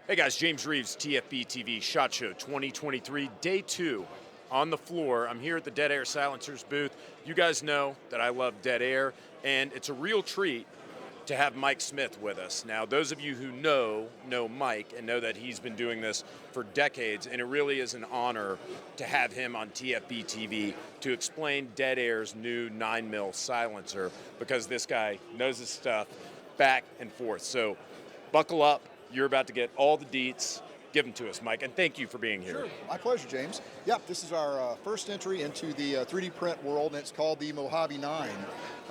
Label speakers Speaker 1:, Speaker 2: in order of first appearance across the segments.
Speaker 1: Hey guys, James Reeves, TFBTV SHOT Show 2023, day 2 on the floor. I'm here at the Dead Air Silencers booth. You guys know that I love Dead Air, and it's a real treat to have Mike Smith with us. Now, those of you who know Mike and know that he's been doing this for decades, and it really is an honor to have him on TFBTV to explain Dead Air's new 9mm silencer, because this guy knows his stuff back and forth. So buckle up. You're about to get all the deets. Give them to us, Mike, and thank you for being here.
Speaker 2: Sure, my pleasure, James. Yep, this is our first entry into the 3D print world, and it's called the Mojave 9.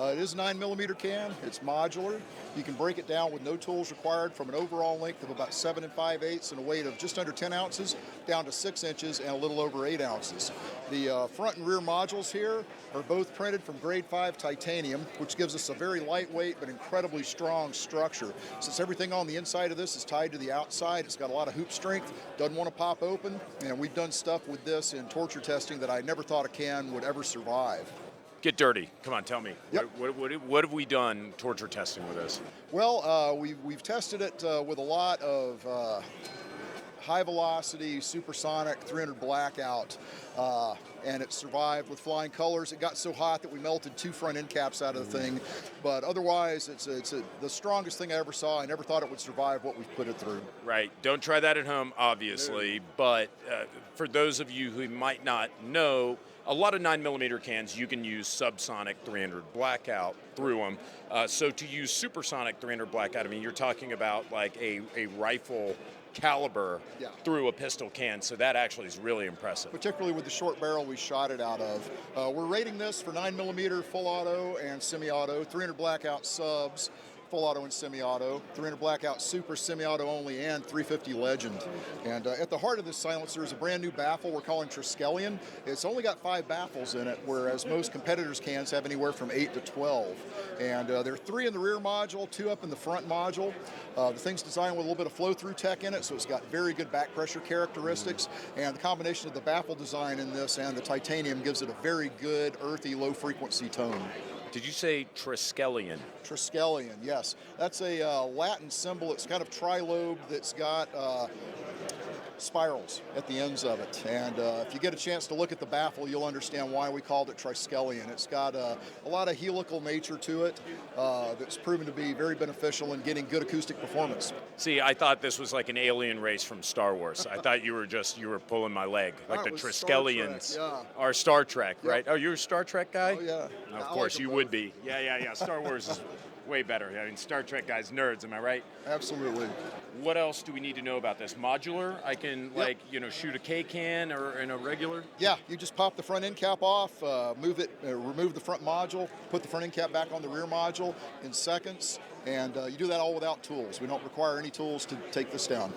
Speaker 2: It is a 9mm can. It's modular. You can break it down with no tools required from an overall length of about 7 5/8 and a weight of just under 10 ounces down to 6 inches and a little over 8 ounces. The front and rear modules here are both printed from grade 5 titanium, which gives us a very lightweight but incredibly strong structure. Since everything on the inside of this is tied to the outside, it's got a lot of hoop strength, doesn't want to pop open, and we've done stuff with this in torture testing that I never thought a can would ever survive.
Speaker 1: Get dirty. Come on, tell me.
Speaker 2: Yep.
Speaker 1: What have we done torture testing with this?
Speaker 2: Well, we've tested it with a lot of high velocity, supersonic, 300 blackout, and it survived with flying colors. It got so hot that we melted 2 front end caps out of the thing, but otherwise it's the strongest thing I ever saw. I never thought it would survive what we've put it through.
Speaker 1: Right. Don't try that at home, obviously, but for those of you who might not know, a lot of 9mm cans, you can use subsonic 300 blackout through them. So to use supersonic 300 blackout, I mean, you're talking about like a rifle caliber through a pistol can, so that actually is really impressive.
Speaker 2: Particularly with the short barrel we shot it out of. We're rating this for 9mm full auto and semi-auto, 300 blackout subs, full auto and semi-auto, 300 blackout super semi-auto only, and 350 legend. And at the heart of this silencer is a brand new baffle we're calling Triskelion. It's only got 5 baffles in it, whereas most competitors' cans have anywhere from 8 to 12. And there are 3 in the rear module, 2 up in the front module. The thing's designed with a little bit of flow-through tech in it, so it's got very good back pressure characteristics. And the combination of the baffle design in this and the titanium gives it a very good, earthy, low-frequency tone.
Speaker 1: Did you say Triskelion?
Speaker 2: Triskelion, yes. That's a Latin symbol. It's kind of trilobed that's got spirals at the ends of it. And if you get a chance to look at the baffle, you'll understand why we called it Triskelion. It's got a lot of helical nature to it that's proven to be very beneficial in getting good acoustic performance.
Speaker 1: See, I thought this was like an alien race from Star Wars. I thought you were pulling my leg. Like the Triskelions are Star Trek, right? Oh, you're a Star Trek guy?
Speaker 2: Oh, yeah.
Speaker 1: Of course, you would be. Yeah. Star Wars is way better. I mean, Star Trek guys, nerds, am I right?
Speaker 2: Absolutely.
Speaker 1: What else do we need to know about this? Modular? I can, shoot a K-can or in a regular?
Speaker 2: Yeah, you just pop the front end cap off, remove the front module, put the front end cap back on the rear module in seconds, and you do that all without tools. We don't require any tools to take this down.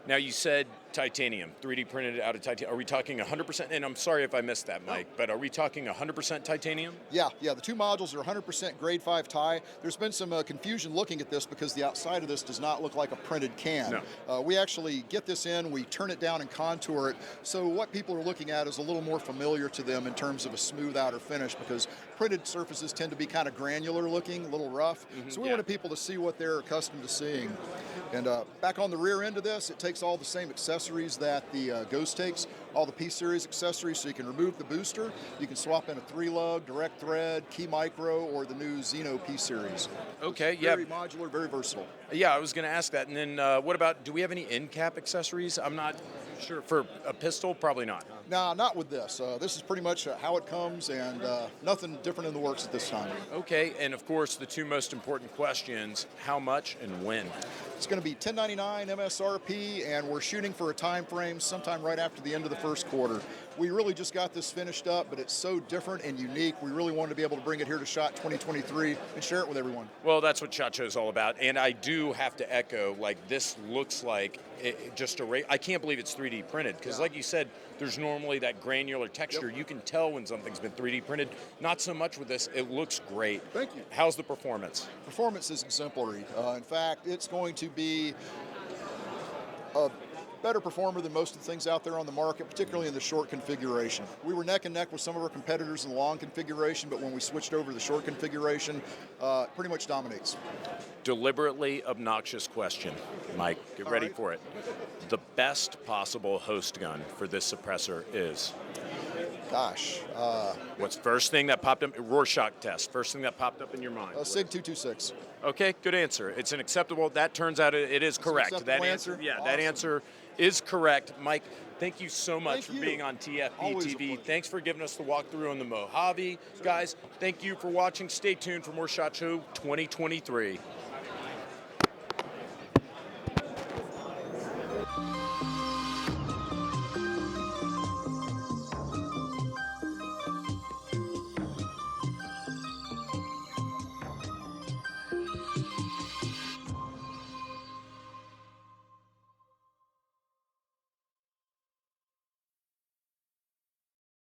Speaker 1: Now, you said titanium, 3D printed out of titanium. Are we talking 100%? And I'm sorry if I missed that, Mike, but are we talking 100% titanium?
Speaker 2: Yeah. The 2 modules are 100% grade 5 tie. There's been some confusion looking at this because the outside of this does not look like a printed can.
Speaker 1: No.
Speaker 2: We actually get this in, we turn it down and contour it. So what people are looking at is a little more familiar to them in terms of a smooth outer finish, because printed surfaces tend to be kind of granular looking, a little rough. So we wanted people to see what they're accustomed to seeing. And back on the rear end of this, it takes all the same accessories that the Ghost takes, all the P-Series accessories, so you can remove the booster. You can swap in a 3-lug, direct thread, key micro, or the new Xeno P-Series.
Speaker 1: Okay,
Speaker 2: Very modular, very versatile.
Speaker 1: Yeah, I was going to ask that. And then what about, do we have any end cap accessories? I'm not sure. For a pistol, probably not.
Speaker 2: No, not with this. This is pretty much how it comes, and nothing different in the works at this time.
Speaker 1: Okay, and of course, the 2 most important questions, how much and when?
Speaker 2: It's going to be $10.99 MSRP, and we're shooting for a time frame sometime right after the end of the first quarter. We really just got this finished up, but it's so different and unique. We really wanted to be able to bring it here to SHOT 2023 and share it with everyone.
Speaker 1: Well, that's what SHOT Show is all about, and I do have to echo, like, this looks like I can't believe it's 3D printed, because like you said, there's normally that granular texture. Yep. You can tell when something's been 3D printed. Not so much with this. It looks great.
Speaker 2: Thank you.
Speaker 1: How's the performance?
Speaker 2: Performance is exemplary. In fact, it's going to be a better performer than most of the things out there on the market, particularly in the short configuration. We were neck and neck with some of our competitors in the long configuration, but when we switched over to the short configuration, pretty much dominates.
Speaker 1: Deliberately obnoxious question, Mike. Get ready for it. The best possible host gun for this suppressor is?
Speaker 2: Gosh.
Speaker 1: What's first thing that popped up? Rorschach test. First thing that popped up in your mind?
Speaker 2: SIG 226.
Speaker 1: Okay, good answer. It's an acceptable. That turns out it is correct. That answer, yeah, awesome. That answer is correct. Mike, thank you so much for being on TFBTV. Thanks for giving us the walkthrough on the Mojave. Guys, thank you for watching. Stay tuned for more SHOT Show 2023.